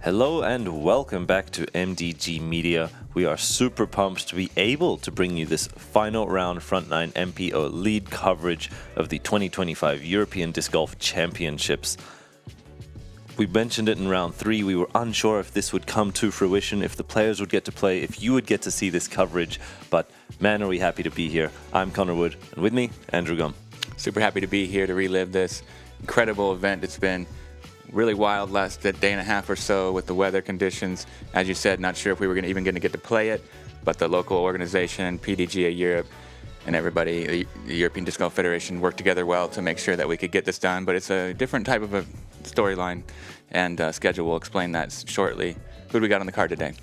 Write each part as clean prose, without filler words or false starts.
Hello and welcome back to MDG Media. We are super pumped to be able to bring you this final round Frontline MPO lead coverage of the 2025 European Disc Golf Championships. We mentioned it in round 3. We were unsure if this would come to fruition, if the players would get to play, if you would get to see this coverage. But man, are we happy to be here. I'm Connor Wood, and with me, Andrew Gum. Super happy to be here to relive this incredible event. It's been really wild last day and a half or so with the weather conditions. As you said, not sure if we were even going to get to play it, but the local organization, PDGA Europe, and everybody, the European Disc Golf Federation, worked together well to make sure that we could get this done. But it's a different type of a storyline and schedule. We'll explain that shortly. Who do we got on the card today?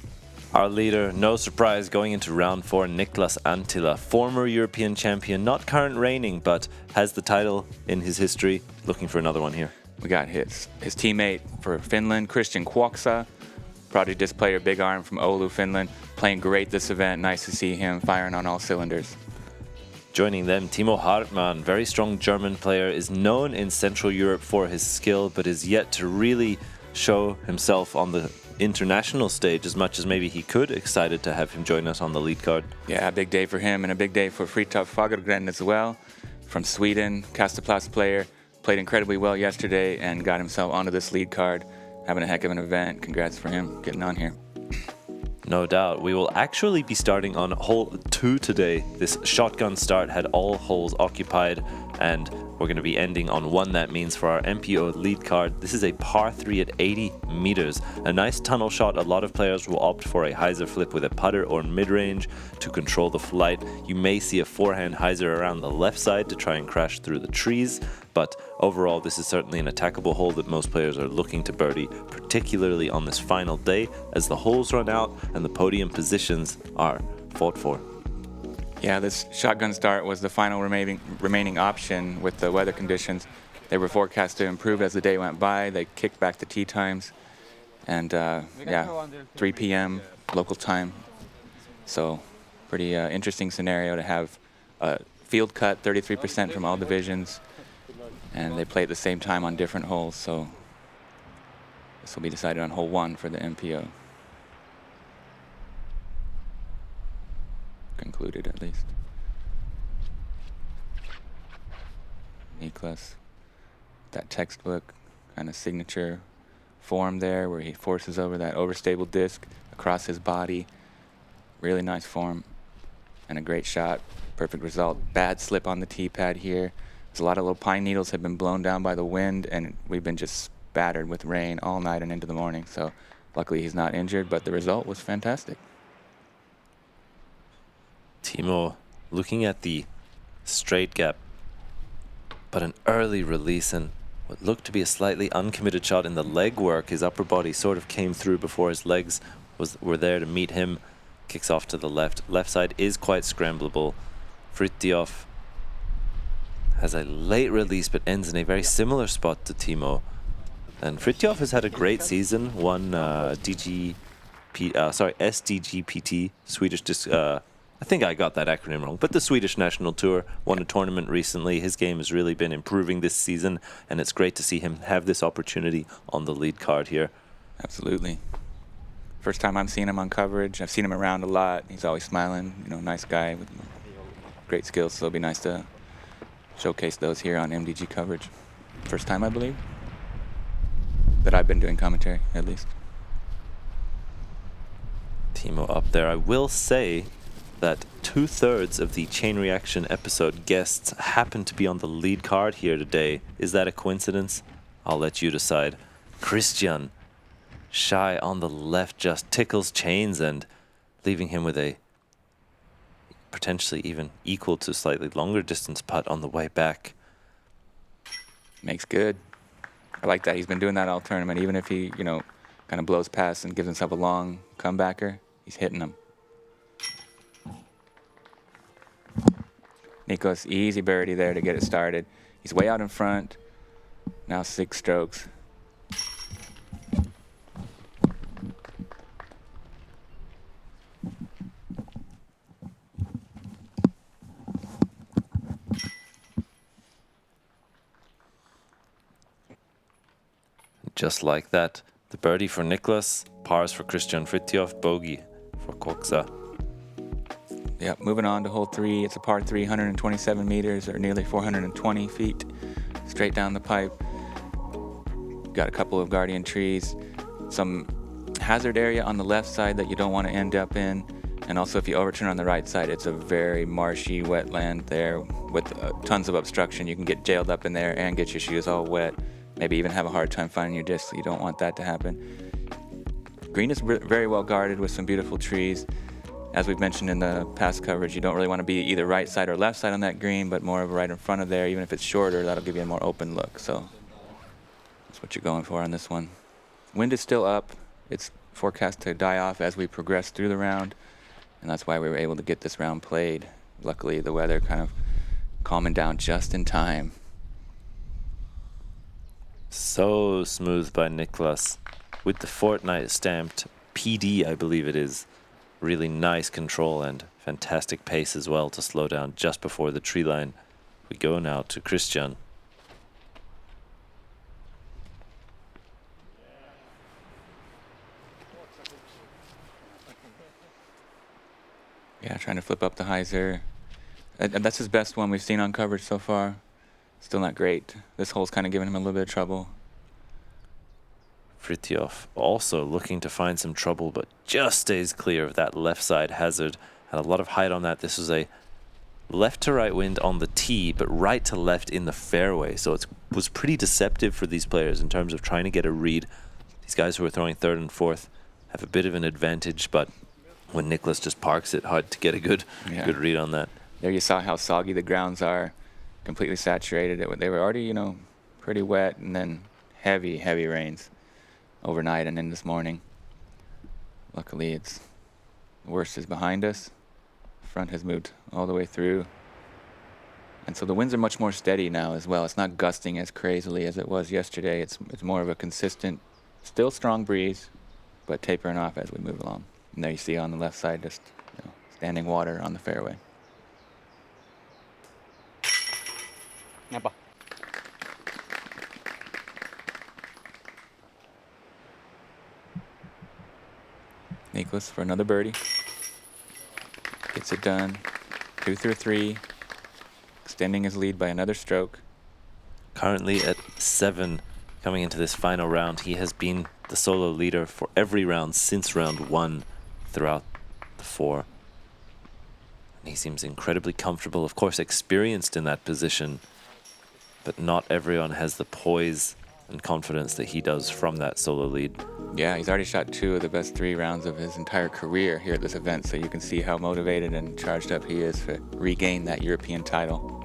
Our leader, no surprise, going into round 4, Niklas Anttila, former European champion, not current reigning, but has the title in his history. Looking for another one here. We got his teammate for Finland, Kuoksa, Project Disc player, big arm from Oulu, Finland, playing great this event. Nice to see him firing on all cylinders. Joining them, Timo Hartmann, very strong German player, is known in Central Europe for his skill, but is yet to really show himself on the international stage as much as maybe he could. Excited to have him join us on the lead card. Yeah, a big day for him and a big day for Fritiof Fagergren as well, from Sweden, Kastaplast player. Played incredibly well yesterday and got himself onto this lead card, having a heck of an event. Congrats for him getting on here. No doubt. We will actually be starting on hole 2 today. This shotgun start had all holes occupied, and we're going to be ending on 1. That means for our MPO lead card, this is a par 3 at 80 meters. A nice tunnel shot. A lot of players will opt for a hyzer flip with a putter or mid-range to control the flight. You may see a forehand hyzer around the left side to try and crash through the trees, but overall this is certainly an attackable hole that most players are looking to birdie, particularly on this final day as the holes run out and the podium positions are fought for. Yeah, this shotgun start was the final remaining option with the weather conditions. They were forecast to improve as the day went by. They kicked back the tee times, and 3 p.m. local time. So pretty interesting scenario to have a field cut, 33% from all divisions, and they play at the same time on different holes. So this will be decided on hole 1 for the MPO. Concluded at least. Niklas, that textbook kind of signature form there where he forces over that overstable disc across his body. Really nice form and a great shot. Perfect result. Bad slip on the tee pad here. There's a lot of little pine needles have been blown down by the wind, and we've been just spattered with rain all night and into the morning. So luckily he's not injured, but the result was fantastic. Timo looking at the straight gap, but an early release and what looked to be a slightly uncommitted shot in the leg work. His upper body sort of came through before his legs were there to meet him. Kicks off to the left. Left side is quite scramblable. Fritiof has a late release but ends in a very similar spot to Timo. And Fritiof has had a great season. Won SDGPT, Swedish Disc. I think I got that acronym wrong, but the Swedish National Tour, won a tournament recently. His game has really been improving this season, and it's great to see him have this opportunity on the lead card here. Absolutely. First time I'm seeing him on coverage. I've seen him around a lot. He's always smiling, nice guy with great skills, so it'll be nice to showcase those here on MDG coverage. First time, I believe, that I've been doing commentary, at least. Timo up there. I will say that 2/3 of the Chain Reaction episode guests happen to be on the lead card here today. Is that a coincidence? I'll let you decide. Kristian, shy on the left, just tickles chains and leaving him with a potentially even equal to slightly longer distance putt on the way back. Makes good. I like that. He's been doing that all tournament. Even if he, kind of blows past and gives himself a long comebacker, he's hitting them. Niklas, easy birdie there to get it started. He's way out in front. Now 6 strokes. Just like that, The birdie for Niklas, pars for Kristian, Fritiof, bogey for Kuoksa. Yeah, moving on to hole 3. It's a par 3, 127 meters or nearly 420 feet straight down the pipe. Got a couple of guardian trees, some hazard area on the left side that you don't want to end up in. And also if you overturn on the right side, it's a very marshy wetland there with tons of obstruction. You can get jailed up in there and get your shoes all wet. Maybe even have a hard time finding your disc. You don't want that to happen. Green is very well guarded with some beautiful trees. As we've mentioned in the past coverage, you don't really want to be either right side or left side on that green, but more of right in front of there. Even if it's shorter, that'll give you a more open look. So that's what you're going for on this one. Wind is still up. It's forecast to die off as we progress through the round, and that's why we were able to get this round played. Luckily, the weather kind of calming down just in time. So smooth by Niklas with the Fortnite stamped PD, I believe it is. Really nice control and fantastic pace as well to slow down just before the tree line. We go now to Kristian. Yeah, trying to flip up the hyzer. And that's his best one we've seen on coverage so far. Still not great. This hole's kind of giving him a little bit of trouble. Fritiof also looking to find some trouble, but just stays clear of that left side hazard. Had a lot of height on that. This was a left to right wind on the tee, but right to left in the fairway. So it was pretty deceptive for these players in terms of trying to get a read. These guys who are throwing third and fourth have a bit of an advantage, but when Niklas just parks it, hard to get a good read on that. There you saw how soggy the grounds are, completely saturated. They were already, pretty wet, and then heavy, heavy rains overnight and in this morning. Luckily, the worst is behind us. Front has moved all the way through. And so the winds are much more steady now as well. It's not gusting as crazily as it was yesterday. It's more of a consistent, still strong breeze, but tapering off as we move along. And there you see on the left side just standing water on the fairway. Yapa. Niklas for another birdie. Gets it done. 2 through 3. Extending his lead by another stroke. Currently at 7 coming into this final round. He has been the solo leader for every round since round 1 throughout the 4. And he seems incredibly comfortable, of course experienced in that position, but not everyone has the poise and confidence that he does from that solo lead. Yeah, he's already shot 2 of the best 3 rounds of his entire career here at this event, so you can see how motivated and charged up he is to regain that European title.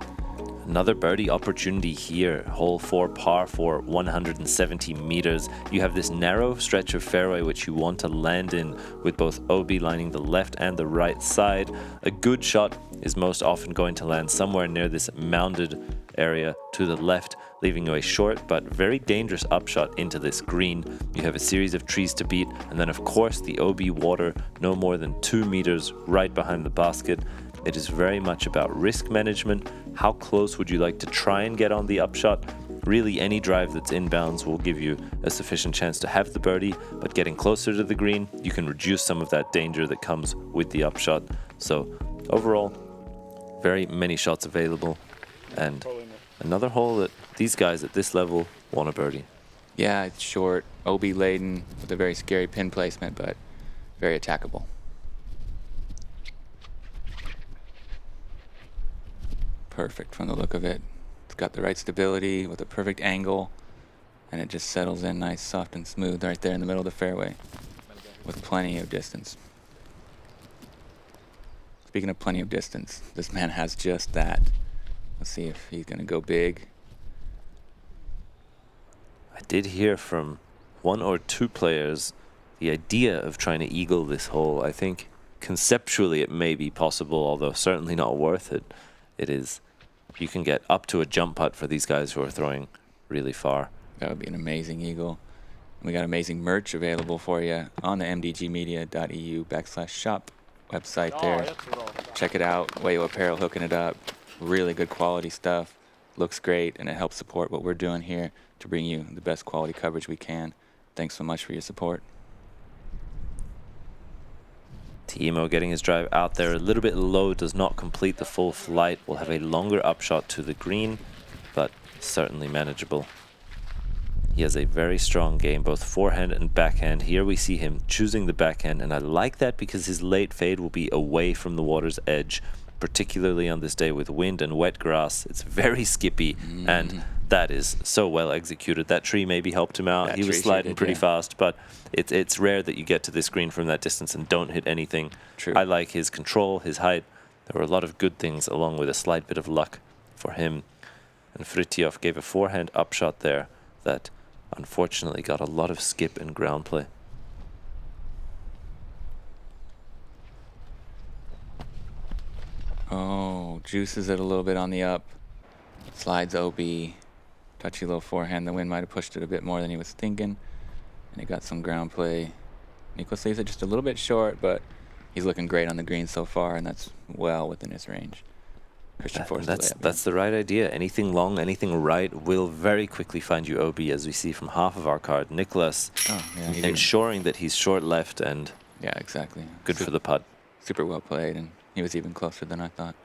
Another birdie opportunity here. Hole 4 par for 170 meters. You have this narrow stretch of fairway which you want to land in with both OB lining the left and the right side. A good shot is most often going to land somewhere near this mounded area to the left, leaving you a short but very dangerous upshot into this green. You have a series of trees to beat, and then of course the OB water no more than 2 meters right behind the basket. It is very much about risk management. How close would you like to try and get on the upshot? Really, any drive that's inbounds will give you a sufficient chance to have the birdie, but getting closer to the green, you can reduce some of that danger that comes with the upshot. So overall, very many shots available, and another hole that these guys at this level want a birdie. Yeah, it's short, OB laden with a very scary pin placement, but very attackable. Perfect from the look of it. It's got the right stability with a perfect angle, and it just settles in nice, soft and smooth right there in the middle of the fairway with plenty of distance. Speaking of plenty of distance, this man has just that. Let's see if he's going to go big. I did hear from 1 or 2 players the idea of trying to eagle this hole. I think conceptually it may be possible, although certainly not worth it. It is. You can get up to a jump putt for these guys who are throwing really far. That would be an amazing eagle. We got amazing merch available for you on the mdgmedia.eu/shop website there. Check it out. Wayo Apparel hooking it up. Really good quality stuff. Looks great, and it helps support what we're doing here to bring you the best quality coverage we can. thanks so much for your support. Timo getting his drive out there a little bit low, does not complete the full flight. Will have a longer upshot to the green, but certainly manageable. He has a very strong game, both forehand and backhand. Here we see him choosing the backhand, and I like that because his late fade will be away from the water's edge, particularly on this day with wind and wet grass. It's very skippy, and that is so well executed. That tree maybe helped him out. He was sliding pretty fast, but it's rare that you get to this green from that distance and don't hit anything. True. I like his control, his height. There were a lot of good things along with a slight bit of luck for him. And Fritiof gave a forehand upshot there that unfortunately got a lot of skip and ground play. Oh, juices it a little bit on the up. Slides OB. Touchy little forehand. The wind might have pushed it a bit more than he was thinking. And he got some ground play. Niklas leaves it just a little bit short, but he's looking great on the green so far, and that's well within his range. That's the right idea. Anything long, anything right will very quickly find you OB, as we see from half of our card. Niklas ensuring that he's short left and yeah, exactly. Good for the putt. Super well played, and he was even closer than I thought.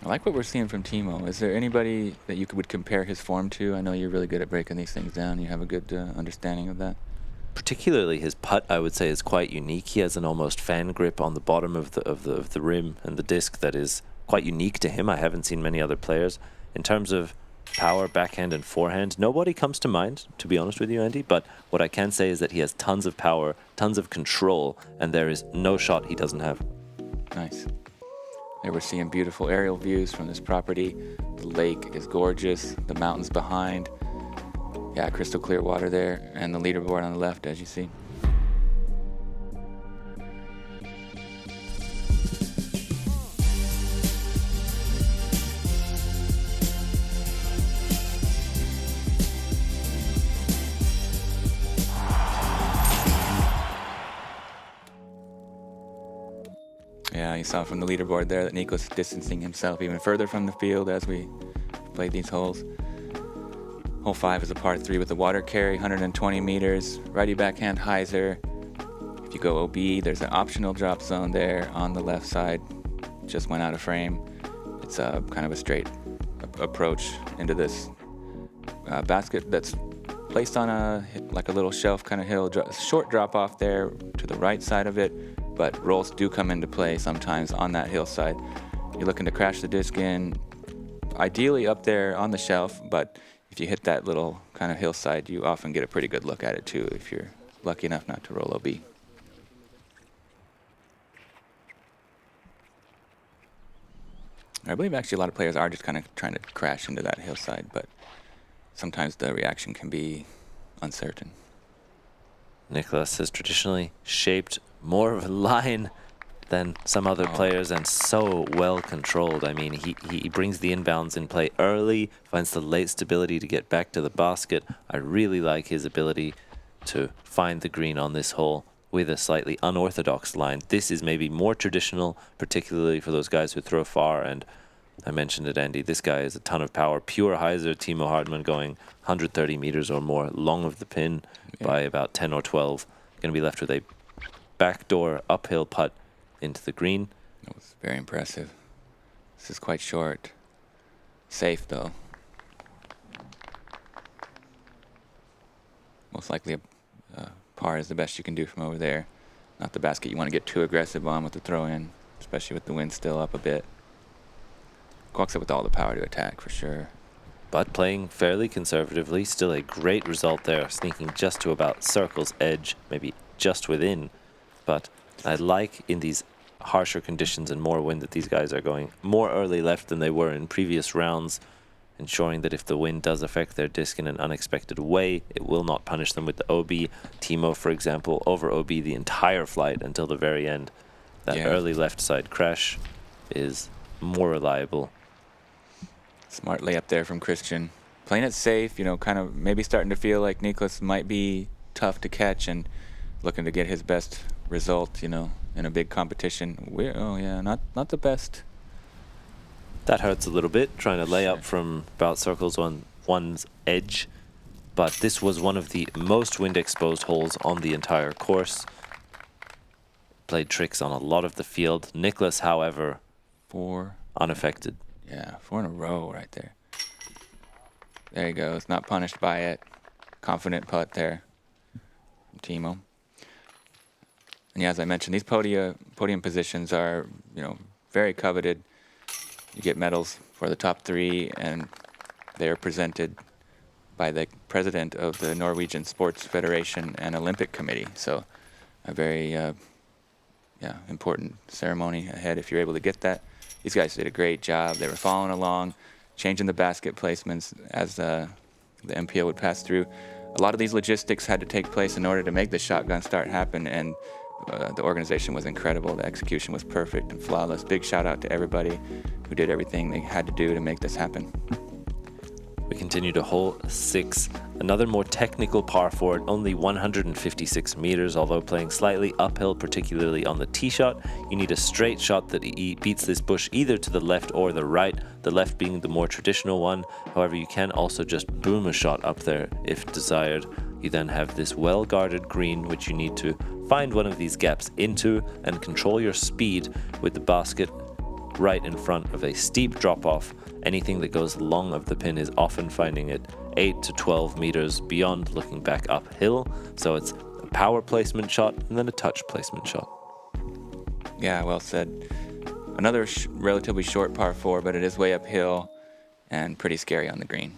I like what we're seeing from Timo. Is there anybody that you would compare his form to? I know you're really good at breaking these things down. You have a good understanding of that. Particularly his putt, I would say, is quite unique. He has an almost fan grip on the bottom of the rim and the disc that is quite unique to him. I haven't seen many other players. In terms of power, backhand, and forehand, nobody comes to mind, to be honest with you, Andy. But what I can say is that he has tons of power, tons of control, and there is no shot he doesn't have. Nice. There we're seeing beautiful aerial views from this property. The lake is gorgeous. The mountains behind. Yeah, crystal clear water there, and the leaderboard on the left, as you see. Yeah, you saw from the leaderboard there that Niklas distancing himself even further from the field as we played these holes. Hole 5 is a par 3 with the water carry, 120 meters, righty backhand hyzer. If you go OB, there's an optional drop zone there on the left side. Just went out of frame. It's a kind of a straight approach into this basket that's placed on a little shelf kind of hill. Short drop off there to the right side of it, but rolls do come into play sometimes on that hillside. You're looking to crash the disc in, ideally up there on the shelf, but if you hit that little kind of hillside, you often get a pretty good look at it too if you're lucky enough not to roll OB. I believe actually a lot of players are just kind of trying to crash into that hillside, but sometimes the reaction can be uncertain. Niklas has traditionally shaped more of a line than some other players, and so well controlled. I mean, he brings the inbounds in play early, finds the late stability to get back to the basket. I really like his ability to find the green on this hole with a slightly unorthodox line. This is maybe more traditional, particularly for those guys who throw far, and I mentioned it, Andy, this guy has a ton of power. Pure hyzer, Timo Hartmann going 130 meters or more long of the pin by about 10 or 12. Going to be left with a backdoor uphill putt into the green. That was very impressive. This is quite short. Safe, though. Most likely a par is the best you can do from over there. Not the basket you want to get too aggressive on with the throw-in, especially with the wind still up a bit. Kuoksa with all the power to attack, for sure. But playing fairly conservatively, still a great result there, sneaking just to about circle's edge, maybe just within. But I like in these harsher conditions and more wind that these guys are going more early left than they were in previous rounds, ensuring that if the wind does affect their disc in an unexpected way, it will not punish them with the OB. Timo, for example, over OB the entire flight until the very end. That early left side crash is more reliable. Smart layup there from Kristian. Playing it safe, you know, kind of maybe starting to feel like Niklas might be tough to catch and looking to get his best result, you know, in a big competition. Not the best. That hurts a little bit, trying to lay up from about circles on one's edge. But this was one of the most wind-exposed holes on the entire course. Played tricks on a lot of the field. Niklas, however, 4. unaffected. Yeah, 4 in a row right there. There he goes, not punished by it. Confident putt there from Timo. And yeah, as I mentioned, these podium positions are, very coveted. You get medals for the top 3, and they are presented by the president of the Norwegian Sports Federation and Olympic Committee. So a very important ceremony ahead if you're able to get that. These guys did a great job. They were following along, changing the basket placements as the MPO would pass through. A lot of these logistics had to take place in order to make the shotgun start happen, and the organization was incredible. The execution was perfect and flawless. Big shout out to everybody who did everything they had to do to make this happen. We continue to hole 6, another more technical par 4 at only 156 meters, although playing slightly uphill, particularly on the tee shot. You need a straight shot that beats this bush either to the left or the right, the left being the more traditional one. However, you can also just boom a shot up there if desired. You then have this well-guarded green, which you need to find one of these gaps into and control your speed with the basket right in front of a steep drop-off. Anything that goes long of the pin is often finding it 8 to 12 meters beyond, looking back uphill. So it's a power placement shot and then a touch placement shot. Yeah, well said. Another relatively short par 4, but it is way uphill and pretty scary on the green.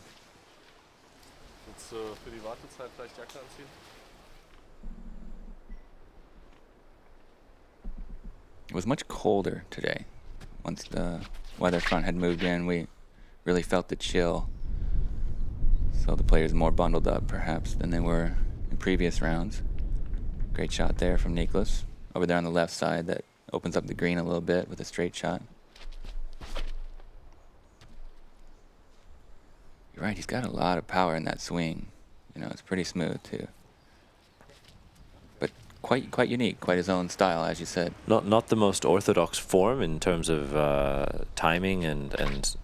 Für die Wartezeit vielleicht Jacke anziehen? It was much colder today. Once the weather front had moved in, we really felt the chill. So the players more bundled up, perhaps, than they were in previous rounds. Great shot there from Niklas. Over there on the left side, that opens up the green a little bit with a straight shot. You're right, he's got a lot of power in that swing. It's pretty smooth, too. But quite unique, quite his own style, as you said. Not the most orthodox form in terms of timing and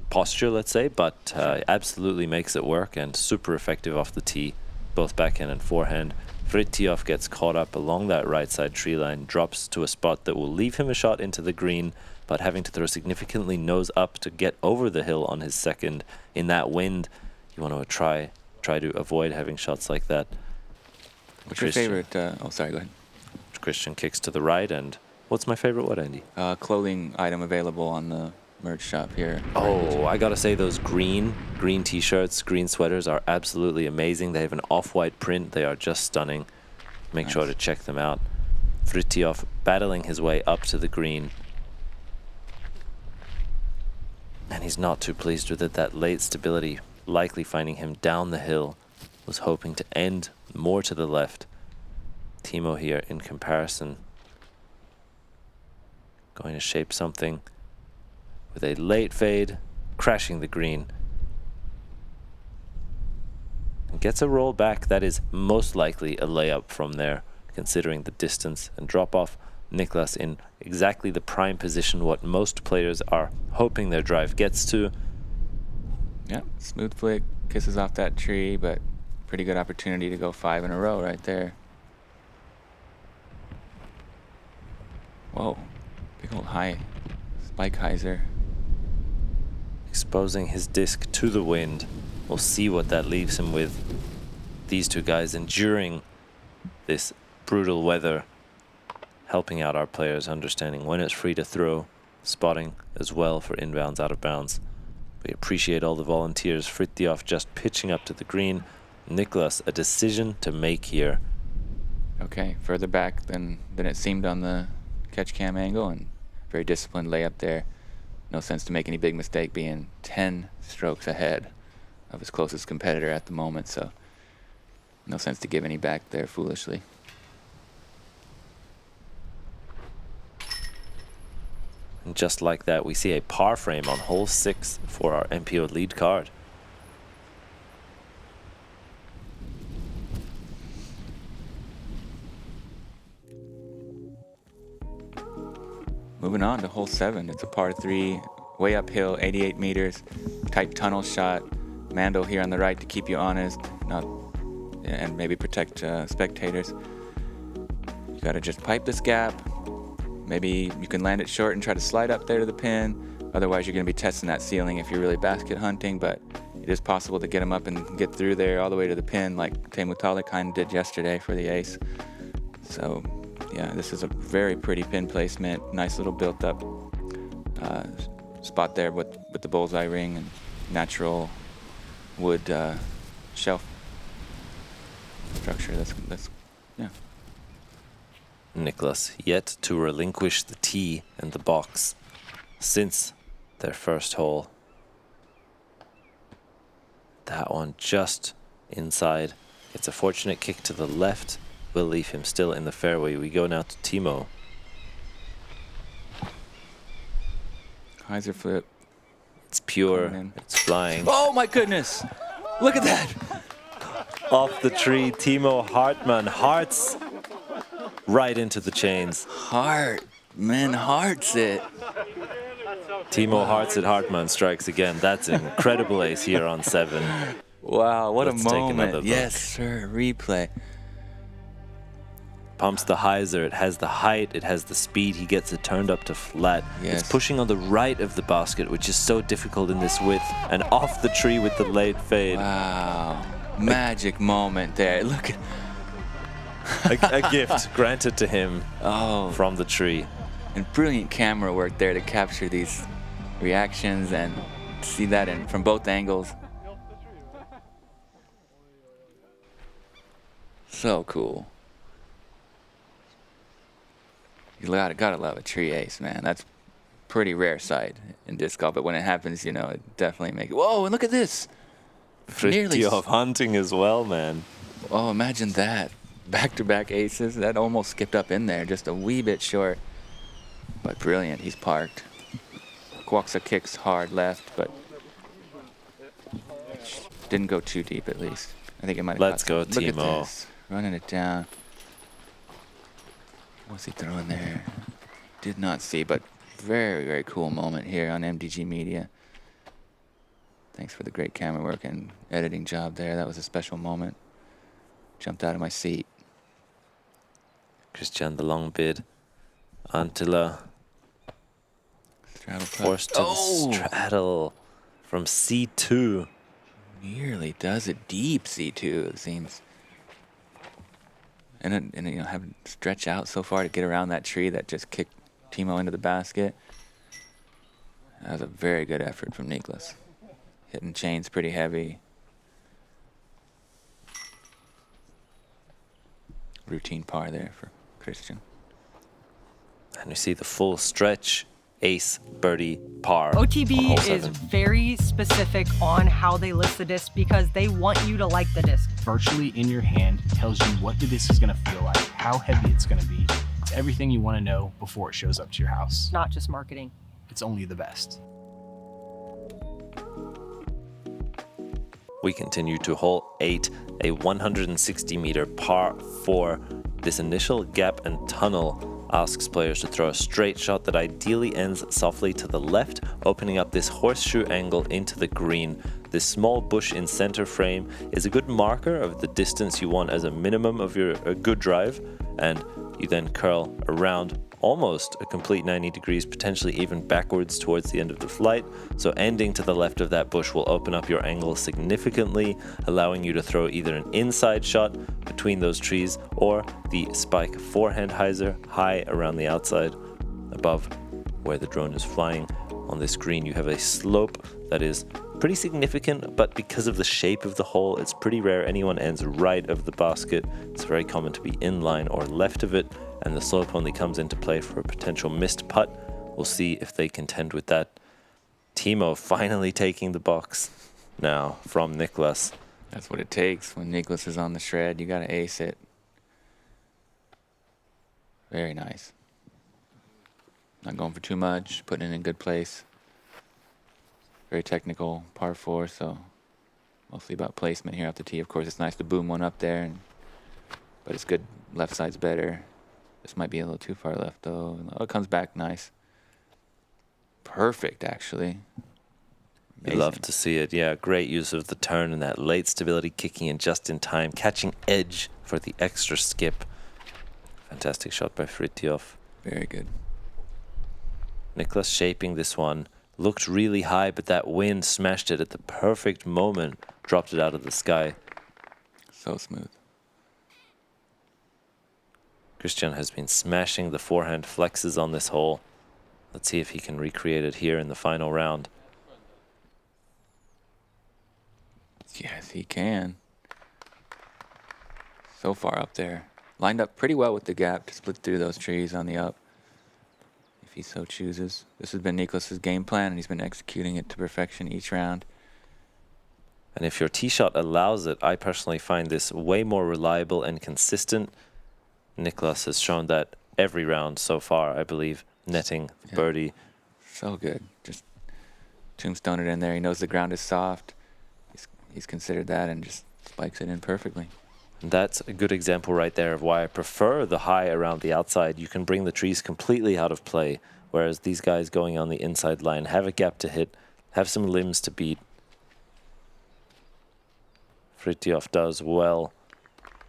posture, let's say, but absolutely makes it work and super effective off the tee, both backhand and forehand. Fritiof gets caught up along that right side tree line, drops to a spot that will leave him a shot into the green, but having to throw significantly nose up to get over the hill on his second. In that wind, you want to try to avoid having shots like that. What's your favorite? Sorry, go ahead. Kristian kicks to the right, and what's my favorite? What, Andy? Clothing item available on the merch shop here. Oh, I gotta say those green t-shirts, green sweaters are absolutely amazing. They have an off-white print. They are just stunning. Make sure to check them out. Fritiof battling his way up to the green. And he's not too pleased with it. That late stability likely finding him down the hill. Was hoping to end more to the left. Timo here in comparison. Going to shape something with a late fade, crashing the green. And gets a roll back that is most likely a layup from there, considering the distance and drop off. Niklas in exactly the prime position, what most players are hoping their drive gets to. Yeah, smooth flick, kisses off that tree, but pretty good opportunity to go 5 in a row right there. Whoa, big old high spike hyzer. Exposing his disc to the wind. We'll see what that leaves him with. These two guys enduring this brutal weather, helping out our players, understanding when it's free to throw, spotting as well for inbounds, out of bounds. We appreciate all the volunteers. Fritiof just pitching up to the green. Niklas, a decision to make here. Okay, further back than it seemed on the catch cam angle, and very disciplined layup there. No sense to make any big mistake, being 10 strokes ahead of his closest competitor at the moment, so no sense to give any back there foolishly. And just like that, we see a par frame on hole 6 for our MPO lead card. Moving on to hole 7, it's a par 3 way uphill, 88 meters, tight tunnel shot. Mando here on the right to keep you honest, and maybe protect spectators. You gotta just pipe this gap. Maybe you can land it short and try to slide up there to the pin. Otherwise, you're gonna be testing that ceiling if you're really basket hunting, but it is possible to get them up and get through there all the way to the pin like Timo kind of did yesterday for the ace. So yeah, this is a very pretty pin placement. Nice little built up spot there with the bullseye ring and natural wood shelf structure. That's yeah. Niklas yet to relinquish the tee and the box since their first hole. That one just inside. It's a fortunate kick to the left. Will leave him still in the fairway. We go now to Timo. Hyzer flip. It's pure. It's flying. Oh my goodness! Look at that! Off the tree, Timo Hartmann hearts right into the chains. Hartmann hearts it. Timo hearts it, Hartmann strikes again. That's an incredible ace here on 7. Wow, what Let's a take another moment. look. Yes, sir. Replay. Pumps the hyzer. It has the height. It has the speed. He gets it turned up to flat. Yes. It's pushing on the right of the basket, which is so difficult in this width. And off the tree with the late fade. Wow. Magic moment there. Look at A gift granted to him from the tree. And brilliant camera work there to capture these reactions and see that from both angles. So cool. You gotta love a tree ace, man. That's pretty rare sight in disc golf, but when it happens, it definitely makes it. Whoa, and look at this. Fritiof hunting as well, man. Oh, imagine that. Back-to-back aces. That almost skipped up in there, just a wee bit short. But brilliant, he's parked. Kuoksa kicks hard left, but didn't go too deep at least. I think it might have. Let's go, Look Timo. at this. Running it down. What's he throwing there? Did not see, but very, very cool moment here on MDG Media. Thanks for the great camera work and editing job there. That was a special moment. Jumped out of my seat. Kristian, the long bid. Anttila forced to the straddle from C2. Nearly does it deep C2, it seems. And having stretch out so far to get around that tree that just kicked Timo into the basket. That was a very good effort from Niklas. Hitting chains pretty heavy. Routine par there for Kristian. And you see the full stretch, ace, birdie, par. OTB is very specific on how they list the disc because they want you to like the disc. Virtually in your hand tells you what the disc is going to feel like, how heavy it's going to be. It's everything you want to know before it shows up to your house. Not just marketing. It's only the best. We continue to hole 8, a 160-meter par 4. This initial gap and tunnel asks players to throw a straight shot that ideally ends softly to the left, opening up this horseshoe angle into the green. This small bush in center frame is a good marker of the distance you want as a minimum of your good drive, and you then curl around almost a complete 90 degrees, potentially even backwards towards the end of the flight. So ending to the left of that bush will open up your angle significantly, allowing you to throw either an inside shot between those trees or the spike forehand hyzer high around the outside above where the drone is flying. On this green, you have a slope that is pretty significant, but because of the shape of the hole, it's pretty rare anyone ends right of the basket. It's very common to be in line or left of it, and the slope only comes into play for a potential missed putt. We'll see if they contend with that. Timo finally taking the box now from Niklas. That's what it takes when Niklas is on the shred. You got to ace it. Very nice. Not going for too much, putting it in a good place. Very technical par 4, so mostly about placement here off the tee. Of course, it's nice to boom one up there, but it's good. Left side's better. This might be a little too far left, though. Oh, it comes back nice. perfect, actually. You love to see it. Yeah, great use of the turn and that late stability, kicking in just in time, catching edge for the extra skip. Fantastic shot by Fritiof. Very good. Niklas shaping this one. Looked really high, but that wind smashed it at the perfect moment. Dropped it out of the sky. So smooth. Kristian has been smashing the forehand flexes on this hole. Let's see if he can recreate it here in the final round. Yes, he can. So far up there. Lined up pretty well with the gap to split through those trees on the up, if he so chooses. This has been Niklas's game plan, and he's been executing it to perfection each round. And if your tee shot allows it, I personally find this way more reliable and consistent. Niklas has shown that every round so far, I believe, netting the birdie. So good. Just tombstone it in there. He knows the ground is soft. He's considered that and just spikes it in perfectly. And that's a good example right there of why I prefer the high around the outside. You can bring the trees completely out of play, whereas these guys going on the inside line have a gap to hit, have some limbs to beat. Fritiof does well,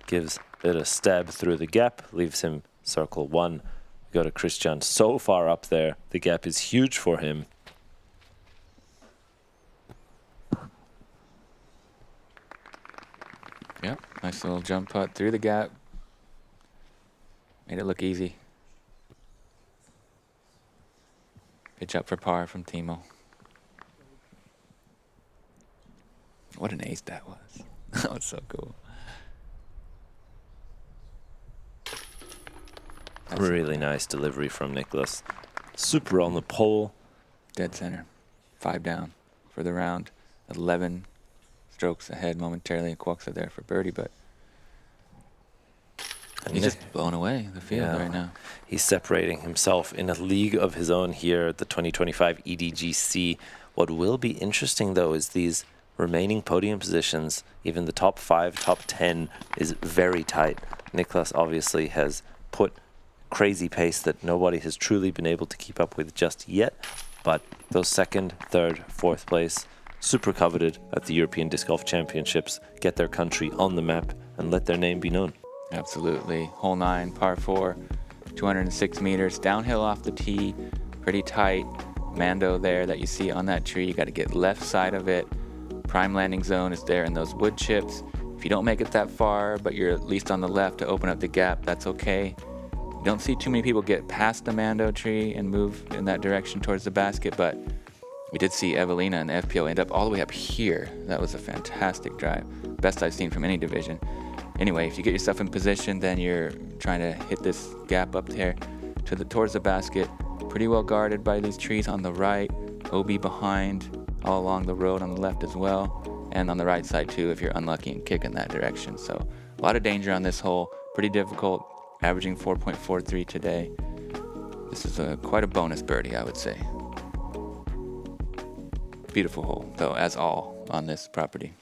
gives it a stab through the gap, leaves him circle one. We go to Kristian so far up there, the gap is huge for him. Yep, nice little jump putt through the gap. Made it look easy. Pitch up for par from Timo. What an ace that was. That was so cool. Really nice delivery from Niklas. Super on the pole. Dead center. 5 down for the round. 11 strokes ahead momentarily. Kuoksa there for birdie, but he's just blown away the field right now. He's separating himself in a league of his own here at the 2025 EDGC. What will be interesting, though, is these remaining podium positions. Even the top 5, top 10 is very tight. Niklas obviously has put crazy pace that nobody has truly been able to keep up with just yet. But those 2nd, 3rd, 4th place, super coveted at the European Disc Golf Championships, get their country on the map and let their name be known. Absolutely. Hole 9, par 4, 206 meters, downhill off the tee, pretty tight. Mando there that you see on that tree, you got to get left side of it. Prime landing zone is there in those wood chips. If you don't make it that far, but you're at least on the left to open up the gap, that's okay. You don't see too many people get past the Mando tree and move in that direction towards the basket, but we did see Evelina and the FPO end up all the way up here. That was a fantastic drive. Best I've seen from any division. Anyway, if you get yourself in position, then you're trying to hit this gap up there towards the basket. Pretty well guarded by these trees on the right. OB behind, all along the road on the left as well. And on the right side too, if you're unlucky and kick in that direction. So a lot of danger on this hole. Pretty difficult, averaging 4.43 today. This is quite a bonus birdie, I would say. Beautiful hole, though, as all on this property.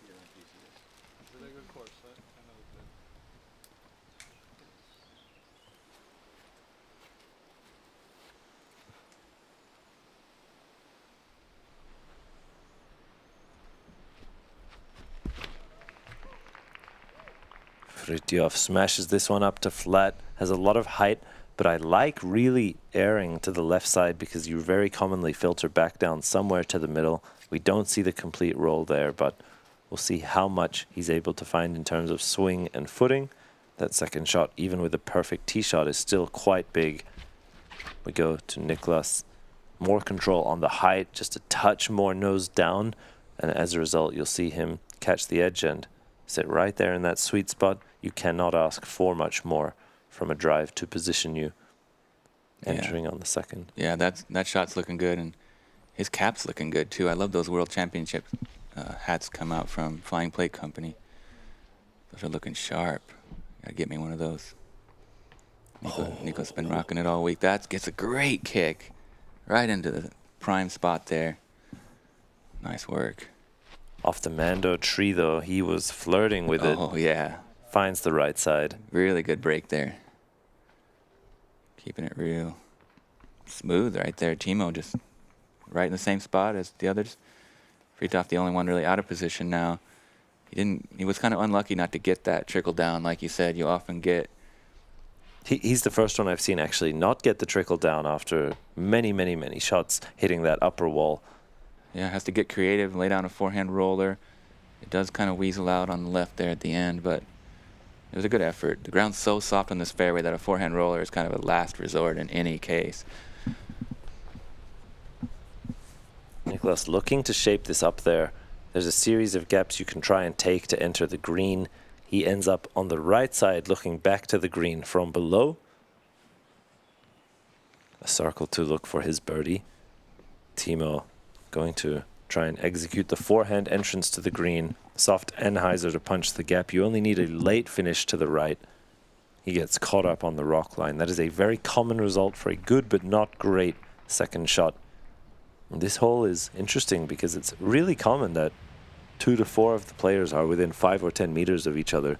Fritiof smashes this one up to flat, has a lot of height, but I like really airing to the left side because you very commonly filter back down somewhere to the middle. We don't see the complete roll there, but we'll see how much he's able to find in terms of swing and footing. That second shot, even with a perfect tee shot, is still quite big. We go to Niklas. More control on the height, just a touch more nose down, and as a result, you'll see him catch the edge and sit right there in that sweet spot. You cannot ask for much more from a drive to position you entering on the second. Yeah, that shot's looking good, and his cap's looking good too. I love those World Championship hats come out from Flying Plate Company. Those are looking sharp. Gotta get me one of those. Nico's been rocking it all week. That gets a great kick right into the prime spot there. Nice work. Off the Mando tree, though, he was flirting with it. Oh, yeah. Finds the right side. Really good break there. Keeping it real smooth right there. Timo just right in the same spot as the others. Fritiof, the only one really out of position now. He was kind of unlucky not to get that trickle down, like you said. You often get. He's the first one I've seen actually not get the trickle down after many shots hitting that upper wall. Yeah, has to get creative and lay down a forehand roller. It does kind of weasel out on the left there at the end, but it was a good effort. The ground's so soft on this fairway that a forehand roller is kind of a last resort in any case. Niklas looking to shape this up there. There's a series of gaps you can try and take to enter the green. He ends up on the right side looking back to the green from below. A circle to look for his birdie. Timo going to try and execute the forehand entrance to the green. Soft Enheiser to punch the gap. You only need a late finish to the right. He gets caught up on the rock line. That is a very common result for a good but not great second shot. And this hole is interesting because it's really common that 2 to 4 of the players are within 5 or 10 meters of each other,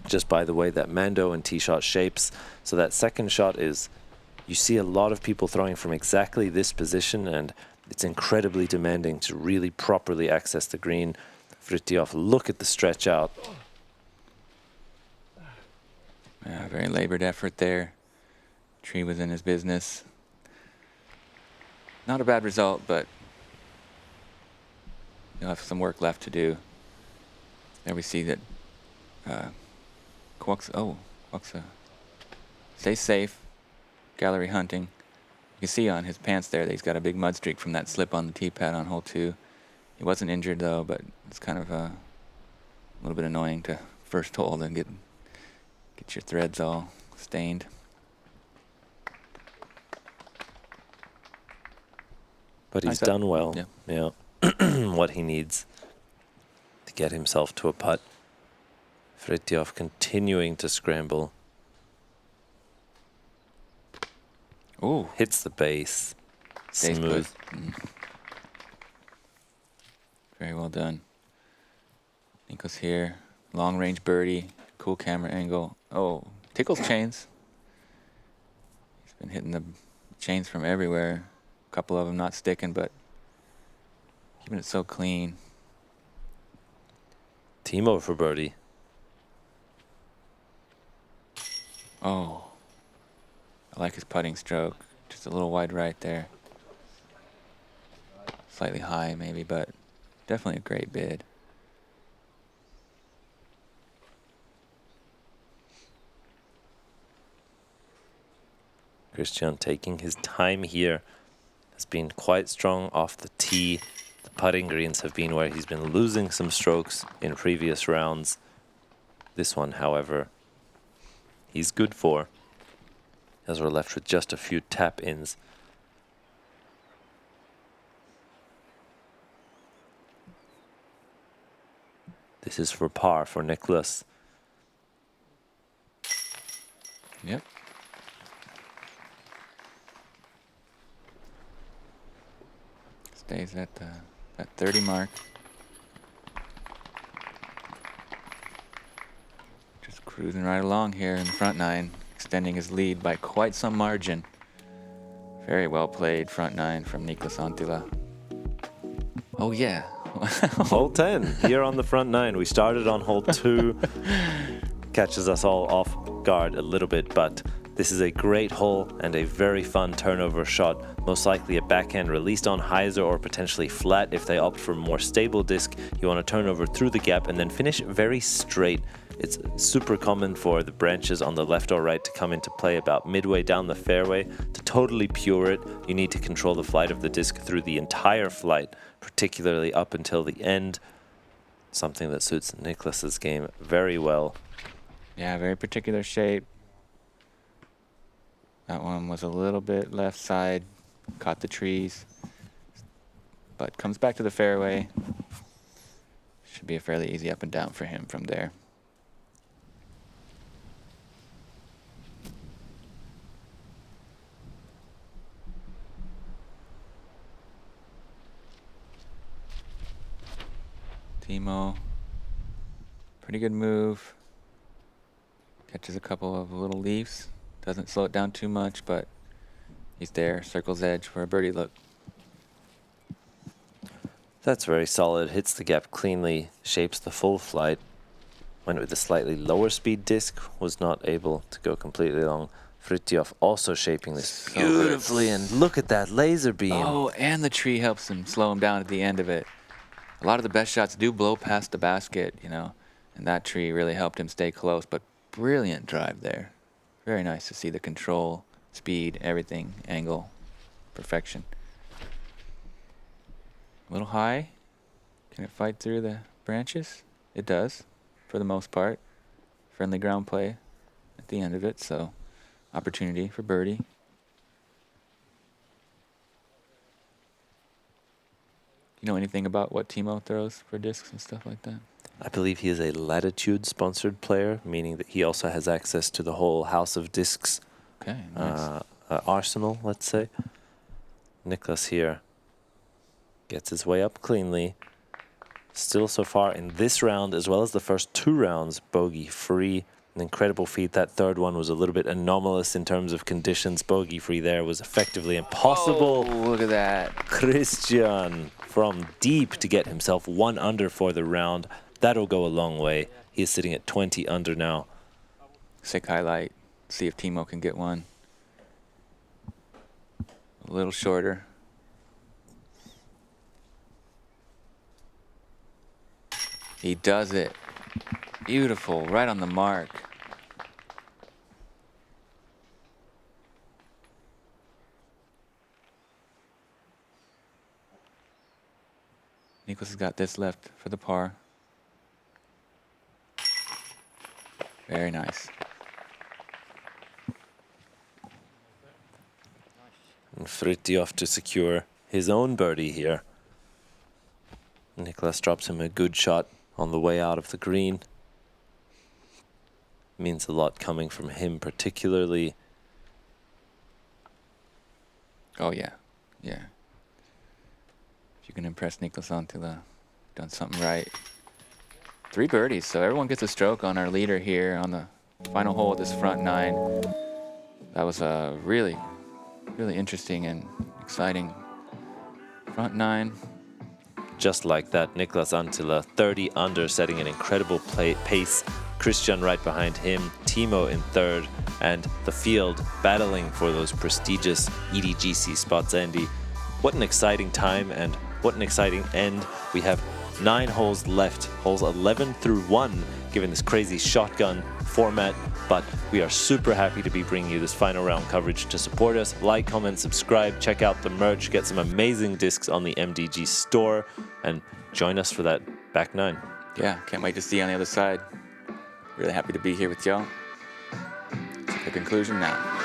just by the way that Mando and tee shot shapes. So that second shot is, you see a lot of people throwing from exactly this position, and it's incredibly demanding to really properly access the green. Fritiof, look at the stretch out. Yeah, very labored effort there. Tree was in his business. Not a bad result, but you'll have some work left to do. There we see that Kuoksa stays safe, gallery hunting. You can see on his pants there that he's got a big mud streak from that slip on the tee pad on hole 2. He wasn't injured though, but it's kind of a little bit annoying to first hole and get your threads all stained. But he's done well. Yeah. What he needs to get himself to a putt. Fritiof continuing to scramble. Ooh. Hits the base. Stays Smooth. Very well done. Niklas here. Long range birdie. Cool camera angle. Oh, tickles chains. He's been hitting the chains from everywhere. A couple of them not sticking, but keeping it so clean. Timo for birdie. Oh. I like his putting stroke. Just a little wide right there. Slightly high maybe, but definitely a great bid. Kristian taking his time here. Has been quite strong off the tee. The putting greens have been where he's been losing some strokes in previous rounds. This one, however, he's good for, as we're left with just a few tap-ins. This is for par for Niklas. Yep. Stays at that 30 mark. Just cruising right along here in the front 9, extending his lead by quite some margin. Very well played front 9 from Niklas Anttila. Oh yeah. Hole 10 here on the front 9. We started on hole 2. Catches us all off guard a little bit, but this is a great hole and a very fun turnover shot. Most likely a backhand released on hyzer or potentially flat. If they opt for more stable disc, you want to turn over through the gap and then finish very straight. It's super common for the branches on the left or right to come into play about midway down the fairway. To totally pure it, you need to control the flight of the disc through the entire flight, particularly up until the end. Something that suits Niklas's game very well. Yeah, very particular shape. That one was a little bit left side, caught the trees, but comes back to the fairway. Should be a fairly easy up and down for him from there. Timo, pretty good move. Catches a couple of little leaves. Doesn't slow it down too much, but he's there. Circle's edge for a birdie look. That's very solid. Hits the gap cleanly, shapes the full flight. Went with a slightly lower speed disc, was not able to go completely long. Fritiof also shaping this beautifully, and look at that laser beam. Oh, and the tree helps him slow him down at the end of it. A lot of the best shots do blow past the basket, you know, and that tree really helped him stay close, but brilliant drive there. Very nice to see the control, speed, everything, angle, perfection. A little high. Can it fight through the branches? It does, for the most part. Friendly ground play at the end of it, so opportunity for birdie. You know anything about what Timo throws for discs and stuff like that? I believe he is a Latitude-sponsored player, meaning that he also has access to the whole house of discs Okay, nice. arsenal, let's say. Niklas here gets his way up cleanly. Still so far in this round, as well as the first 2 rounds, bogey-free. An incredible feat. That third one was a little bit anomalous in terms of conditions. Bogey-free there was effectively impossible. Oh, look at that. Kristian from deep to get himself 1 under for the round. That'll go a long way. He is sitting at 20 under now. Sick highlight. See if Timo can get one. A little shorter. He does it. Beautiful, right on the mark. Niklas has got this left for the par. Very nice. And Fritiof to secure his own birdie here. Niklas drops him a good shot on the way out of the green. Means a lot coming from him particularly. Oh yeah, yeah. If you can impress Niklas Anttila, done something right. 3 birdies, so everyone gets a stroke on our leader here on the final hole of this front 9. That was a really, really interesting and exciting front 9. Just like that, Niklas Anttila 30 under, setting an incredible pace. Kristian right behind him, Timo in 3rd, and the field battling for those prestigious EDGC spots. Andy, what an exciting time and what an exciting end. We have 9 holes left, holes 11 through 1, given this crazy shotgun format, but we are super happy to be bringing you this final round coverage. To support us, like, comment, subscribe, check out the merch, get some amazing discs on the MDG store, and join us for that back 9. Yeah, can't wait to see you on the other side. Really happy to be here with y'all. The conclusion now.